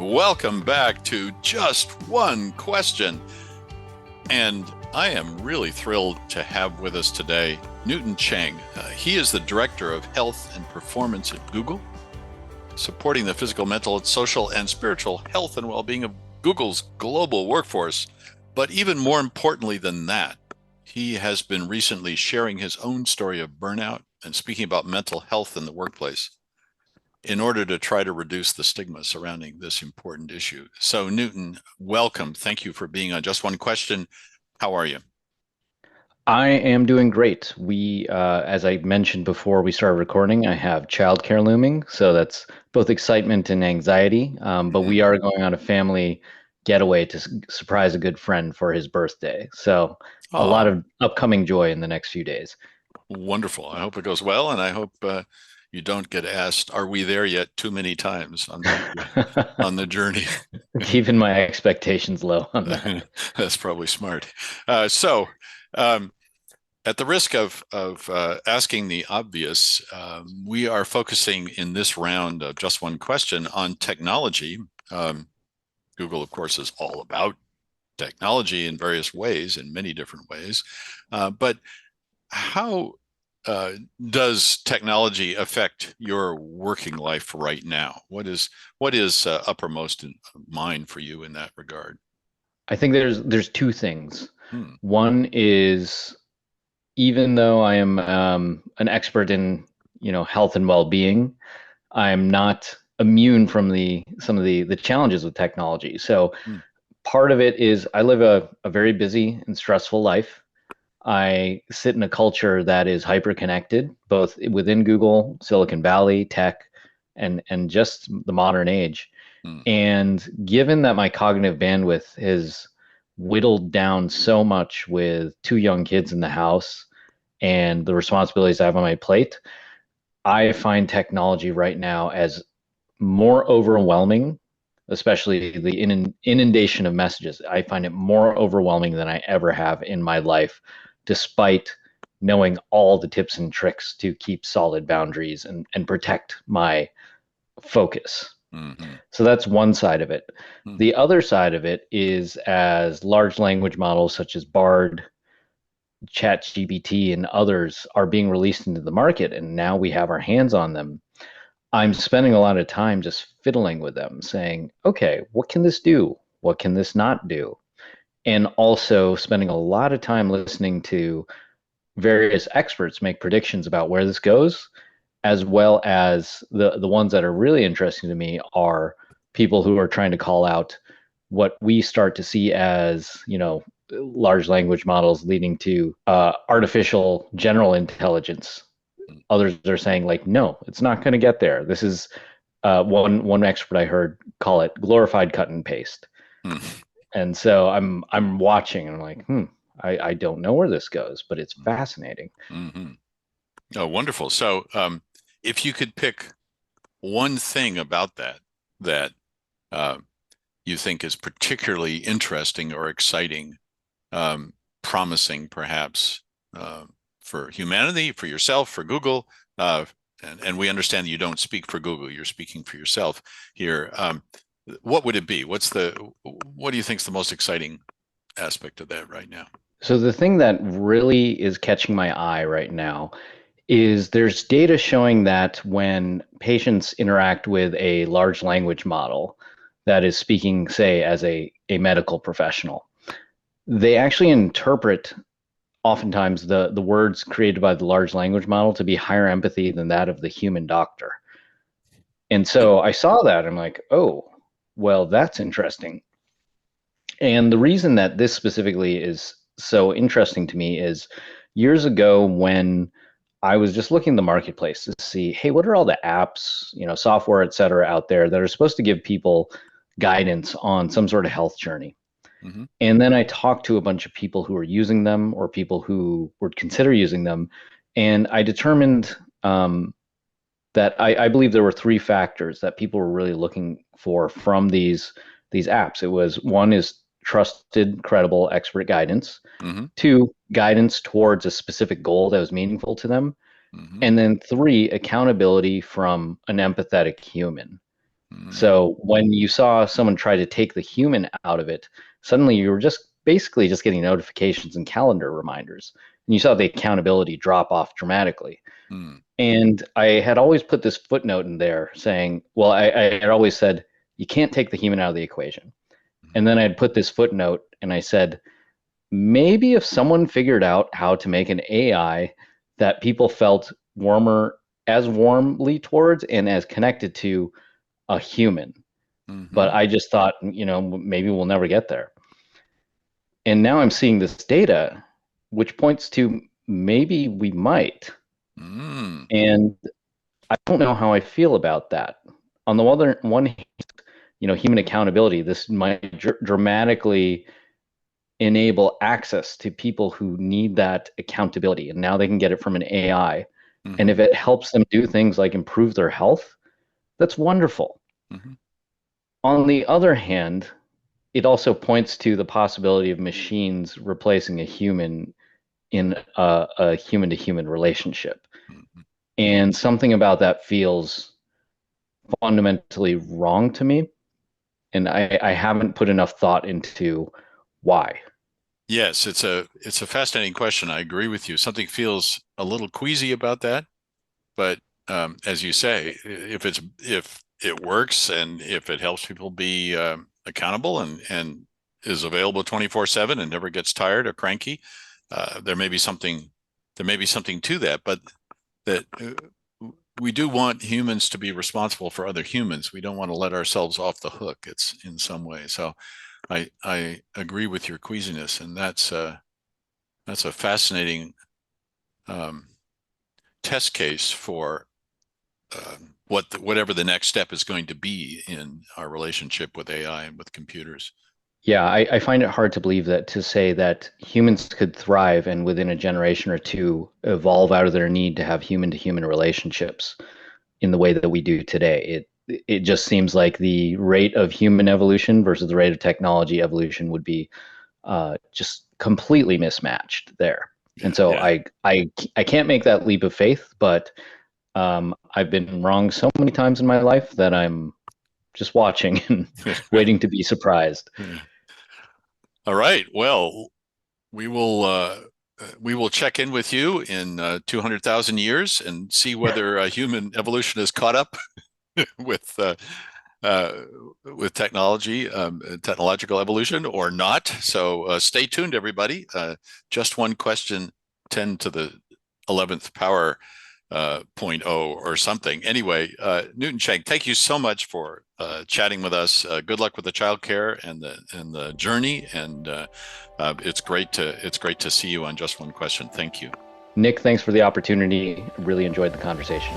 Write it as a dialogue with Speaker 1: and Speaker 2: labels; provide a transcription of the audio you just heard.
Speaker 1: Welcome back to Just One Question. And I am really thrilled to have with us today Newton Cheng. He is the Director of Health and Performance at Google, supporting the physical, mental, social, and spiritual health and well-being of Google's global workforce. But even more importantly than that, he has been recently sharing his own story of burnout and speaking about mental health in the workplace in order to try to reduce the stigma surrounding this important issue. So Newton, welcome. Thank you for being on Just One Question. How are you?
Speaker 2: I am doing great. As I mentioned before we started recording, I have childcare looming, so that's both excitement and anxiety. But we are going on a family getaway to surprise a good friend for his birthday. So a lot
Speaker 1: Oh,
Speaker 2: of upcoming joy in the next few days.
Speaker 1: wonderful. I hope it goes well, and I hope you don't get asked, "Are we there yet?" too many times on the journey.
Speaker 2: Keeping my expectations low on that.
Speaker 1: That's probably smart. So, um, at the risk of asking the obvious, we are focusing in this round of Just One Question on technology. Google, of course, is all about technology in various ways, in many different ways. But how does technology affect your working life right now? What is uppermost in mind for you in that regard?
Speaker 2: I think there's two things.
Speaker 1: Hmm.
Speaker 2: One is even though I am an expert in health and well-being, I'm not immune from the some of the challenges with technology. So
Speaker 1: Hmm.
Speaker 2: part of it is I live a very busy and stressful life. I sit in a culture that is hyper connected, both within Google, Silicon Valley, tech, and just the modern age.
Speaker 1: Hmm.
Speaker 2: And given that my cognitive bandwidth is whittled down so much with two young kids in the house and the responsibilities I have on my plate, I find technology right now as more overwhelming, especially the inundation of messages. I find it more overwhelming than I ever have in my life, despite knowing all the tips and tricks to keep solid boundaries and protect my focus.
Speaker 1: Hmm.
Speaker 2: So that's one side of it.
Speaker 1: Hmm.
Speaker 2: The other side of it is as large language models such as Bard, ChatGPT, and others are being released into the market, and now we have our hands on them. I'm spending a lot of time just fiddling with them, saying, okay, what can this do? What can this not do? And also spending a lot of time listening to various experts make predictions about where this goes, as well as the ones that are really interesting to me are people who are trying to call out what we start to see as, large language models leading to artificial general intelligence. Others are saying like, no, it's not going to get there. This is one expert I heard call it glorified cut and paste.
Speaker 1: Hmm.
Speaker 2: And so I'm watching and I'm like, I don't know where this goes, but it's fascinating.
Speaker 1: Hmm. Oh, wonderful. So, if you could pick one thing about that uh, you think is particularly interesting or exciting, um, promising, perhaps, uh, for humanity, for yourself, for Google, uh, and we understand that you don't speak for Google; you're speaking for yourself here. What would it be? What do you think is the most exciting aspect of that right now?
Speaker 2: So the thing that really is catching my eye right now is there's data showing that when patients interact with a large language model that is speaking, say, as a medical professional, they actually interpret oftentimes the words created by the large language model to be higher empathy than that of the human doctor. And so I saw that. I'm like, oh, well, that's interesting. And the reason that this specifically is so interesting to me is years ago when I was just looking in the marketplace to see, hey, what are all the apps, software, et cetera, out there that are supposed to give people guidance on some sort of health journey.
Speaker 1: Hmm.
Speaker 2: And then I talked to a bunch of people who were using them or people who would consider using them. And I determined that I believe there were three factors that people were really looking for from these apps. It was one is trusted, credible expert guidance.
Speaker 1: Hmm.
Speaker 2: Two, guidance towards a specific goal that was meaningful to them.
Speaker 1: Hmm.
Speaker 2: And then three, accountability from an empathetic human.
Speaker 1: Mm,
Speaker 2: So when you saw someone try to take the human out of it, suddenly you were just basically just getting notifications and calendar reminders. And you saw the accountability drop off dramatically.
Speaker 1: mm,
Speaker 2: And I had always put this footnote in there saying, well, I had always said, you can't take the human out of the equation. And then I'd put this footnote and I said, maybe if someone figured out how to make an AI that people felt as warmly towards and as connected to a human. But
Speaker 1: mm-hmm,
Speaker 2: I just thought, maybe we'll never get there. And now I'm seeing this data, which points to maybe we might.
Speaker 1: mm,
Speaker 2: And I don't know how I feel about that. On the other one hand, human accountability, this might dramatically enable access to people who need that accountability. And now they can get it from an AI. And
Speaker 1: mm-hmm,
Speaker 2: if it helps them do things like improve their health, that's wonderful.
Speaker 1: mm-hmm.
Speaker 2: On the other hand, it also points to the possibility of machines replacing a human in a human to human relationship.
Speaker 1: Mm-hmm.
Speaker 2: And something about that feels fundamentally wrong to me. And I haven't put enough thought into why.
Speaker 1: Yes, it's a fascinating question. I agree with you. Something feels a little queasy about that, but as you say, if it works and if it helps people be accountable and is available 24/7 and never gets tired or cranky, there may be something to that. But that we do want humans to be responsible for other humans. We don't want to let ourselves off the hook. It's in some way. So I agree with your queasiness, and that's a fascinating um, test case for whatever the next step is going to be in our relationship with AI and with computers.
Speaker 2: Yeah, I find it hard to believe that to say that humans could thrive and within a generation or two evolve out of their need to have human to human relationships in the way that we do today. It just seems like the rate of human evolution versus the rate of technology evolution would be just completely mismatched there. And
Speaker 1: Yeah,
Speaker 2: so
Speaker 1: yeah.
Speaker 2: I can't make that leap of faith, but I've been wrong so many times in my life that I'm just watching and waiting to be surprised.
Speaker 1: All right. Well, we will we will check in with you in 200,000 years and see whether human evolution is caught up with uh, with technology, technological evolution or not. So stay tuned, everybody. Just one question, 10 to the 11th power point oh or something. Anyway, Newton Cheng, thank you so much for chatting with us. Good luck with the childcare and the journey. And it's great to see you on Just One Question. Thank you.
Speaker 2: Nick, thanks for the opportunity. Really enjoyed the conversation.